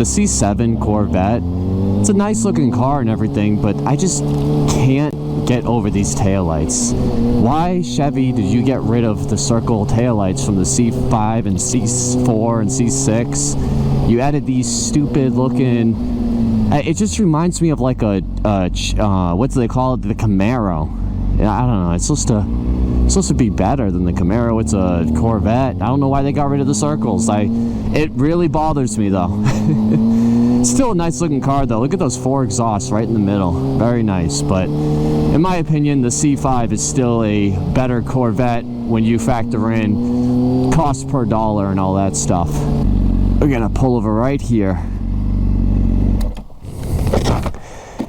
the C7 Corvette, it's a nice looking car and everything, but I just can't get over these taillights. Why, Chevy, did you get rid of the circle taillights from the C5 and C4 and C6? You added these stupid looking... It just reminds me of like a what do they call it? The Camaro. I don't know. It's supposed to be better than the Camaro. It's a Corvette. I don't know why they got rid of the circles. It really bothers me though. Still a nice looking car though. Look at those 4 exhausts right in the middle. Very nice. But in my opinion, the C5 is still a better Corvette when you factor in cost per dollar and all that stuff. We're gonna pull over right here.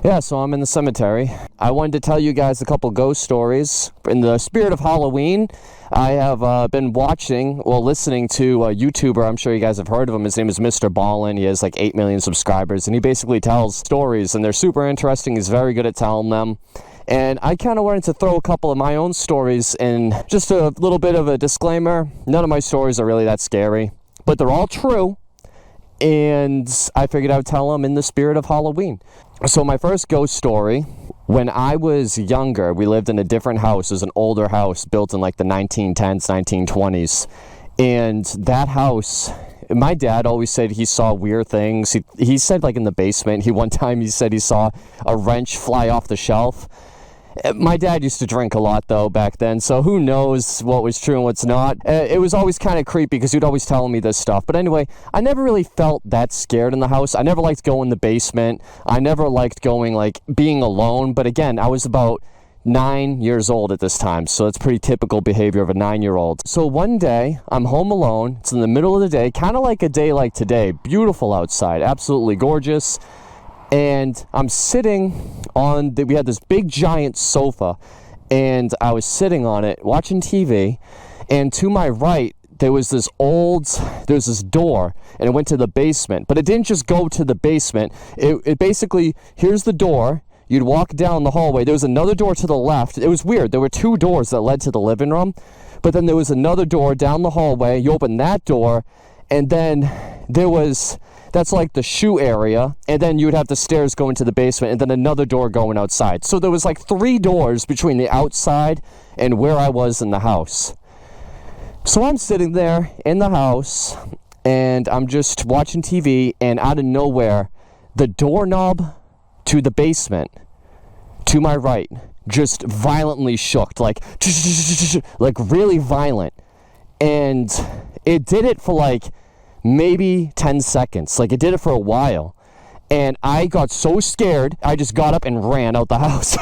Yeah, so I'm in the cemetery. I wanted to tell you guys a couple ghost stories. In the spirit of Halloween, I have been listening to a YouTuber. I'm sure you guys have heard of him. His name is Mr. Ballin. He has like 8 million subscribers, and he basically tells stories, and they're super interesting. He's very good at telling them. And I kind of wanted to throw a couple of my own stories in. Just a little bit of a disclaimer. None of my stories are really that scary, but they're all true. And I figured I would tell them in the spirit of Halloween. So my first ghost story, when I was younger, we lived in a different house. It was an older house built in like the 1910s, 1920s. And that house, my dad always said he saw weird things. He said like in the basement, one time he said he saw a wrench fly off the shelf. My dad used to drink a lot though back then, so who knows what was true and what's not. It was always kind of creepy because he'd always tell me this stuff. But anyway, I never really felt that scared in the house. I never liked going in the basement. I never liked going, like, being alone. But again, I was about 9 years old at this time, so it's pretty typical behavior of a 9-year-old. So one day, I'm home alone. It's in the middle of the day, kind of like a day like today. Beautiful outside, absolutely gorgeous. And I'm sitting we had this big giant sofa, and I was sitting on it watching TV, and to my right there was this door, and it went to the basement. But it didn't just go to the basement. It basically, here's the door. You'd walk down the hallway. There was another door to the left. It was weird. There were 2 doors that led to the living room, but then there was another door down the hallway. You open that door, and then that's like the shoe area, and then you would have the stairs going to the basement, and then another door going outside. So there was like 3 doors between the outside and where I was in the house. So I'm sitting there in the house, and I'm just watching TV, and out of nowhere, the doorknob to the basement, to my right, just violently shook, like really violent. And it did it for like maybe 10 seconds. Like, it did it for a while. And I got so scared, I just got up and ran out the house.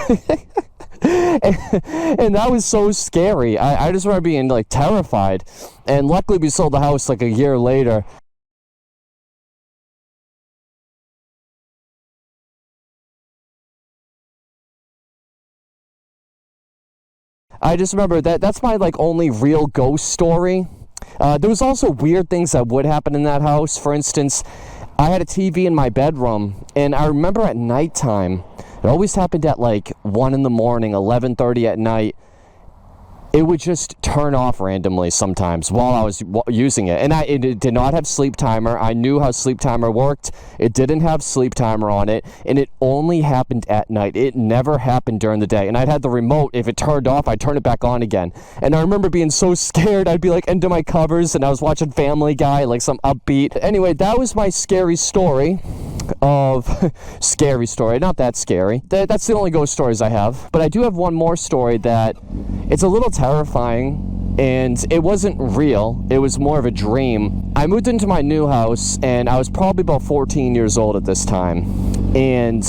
and that was so scary. I just remember being, like, terrified. And luckily we sold the house, like, a year later. I just remember that's my, like, only real ghost story. There was also weird things that would happen in that house. For instance, I had a TV in my bedroom, and I remember at nighttime, it always happened at like 1 in the morning, 11:30 at night, it would just turn off randomly sometimes while I was using it. And it did not have sleep timer. I knew how sleep timer worked. It didn't have sleep timer on it, and it only happened at night. It never happened during the day. And I'd had the remote. If it turned off, I'd turn it back on again. And I remember being so scared. I'd be like into my covers, and I was watching Family Guy, like some upbeat. Anyway, that was my scary story scary story, not that scary. That's the only ghost stories I have. But I do have one more story that it's a little terrifying, and it wasn't real. It was more of a dream. I moved into my new house, and I was probably about 14 years old at this time. And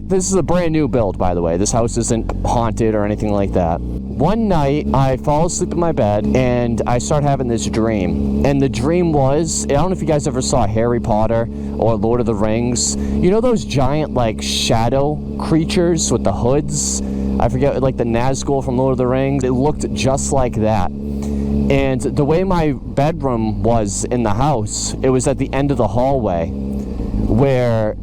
this is a brand new build, by the way. This house isn't haunted or anything like that. One night, I fall asleep in my bed, and I start having this dream. And the dream was, I don't know if you guys ever saw Harry Potter or Lord of the Rings. You know those giant, like, shadow creatures with the hoods? I forget, like the Nazgul from Lord of the Rings. It looked just like that. And the way my bedroom was in the house, it was at the end of the hallway.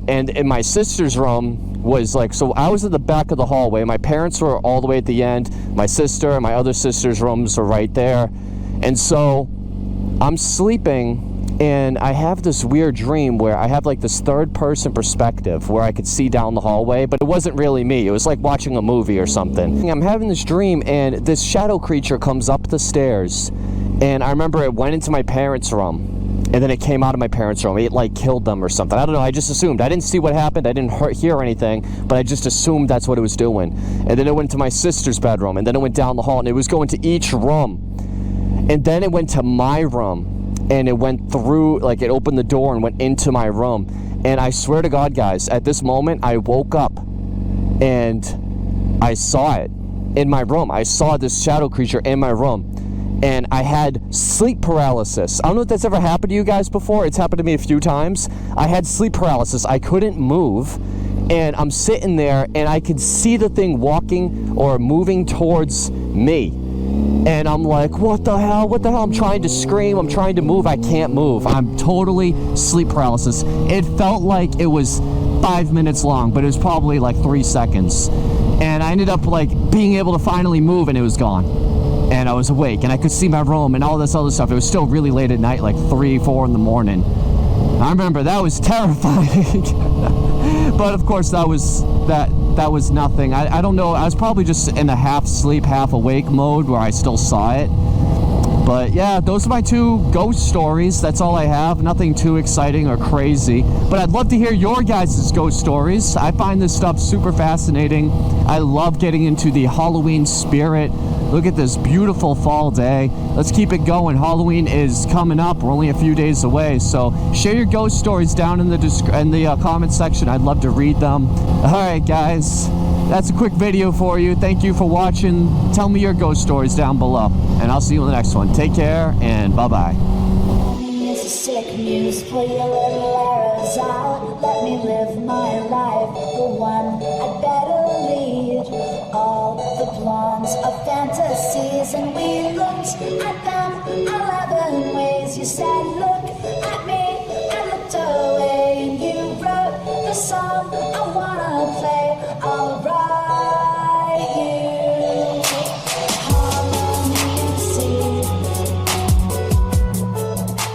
And in my sister's room was like, so I was at the back of the hallway. My parents were all the way at the end. My sister and my other sister's rooms were right there. And so I'm sleeping, And I have this weird dream where I have like this third person perspective where I could see down the hallway, but it wasn't really me. It was like watching a movie or something. I'm having this dream and this shadow creature comes up the stairs, and I remember it went into my parents' room, and then it came out of my parents' room. It like killed them or something. I don't know. I just assumed. I didn't see what happened. I didn't hear anything, but I just assumed that's what it was doing. And then it went to my sister's bedroom, and then it went down the hall, and it was going to each room. And then it went to my room. And it went through, like it opened the door and went into my room. And I swear to God, guys, at this moment, I woke up and I saw it in my room. I saw this shadow creature in my room. And I had sleep paralysis. I don't know if that's ever happened to you guys before. It's happened to me a few times. I had sleep paralysis. I couldn't move. And I'm sitting there and I could see the thing walking or moving towards me. And I'm like, what the hell? What the hell? I'm trying to scream. I'm trying to move. I can't move. I'm totally sleep paralysis. It felt like it was 5 minutes long, but it was probably like 3 seconds. And I ended up like being able to finally move, and it was gone. And I was awake, and I could see my room and all this other stuff. It was still really late at night, like 3, 4 in the morning. I remember that was terrifying. But of course, that was nothing. I don't know. I was probably just in a half sleep, half awake mode where I still saw it. But yeah, those are my 2 ghost stories. That's all I have. Nothing too exciting or crazy. But I'd love to hear your guys' ghost stories. I find this stuff super fascinating. I love getting into the Halloween spirit. Look at this beautiful fall day. Let's keep it going. Halloween is coming up. We're only a few days away. So share your ghost stories down in the comment section. I'd love to read them. All right, guys. That's a quick video for you. Thank you for watching. Tell me your ghost stories down below. And I'll see you in the next one. Take care and bye-bye. It's a sick news, pull your little arrows out. Let me live my life, the one I'd better lead. All the pawns of fantasies and we looked at them.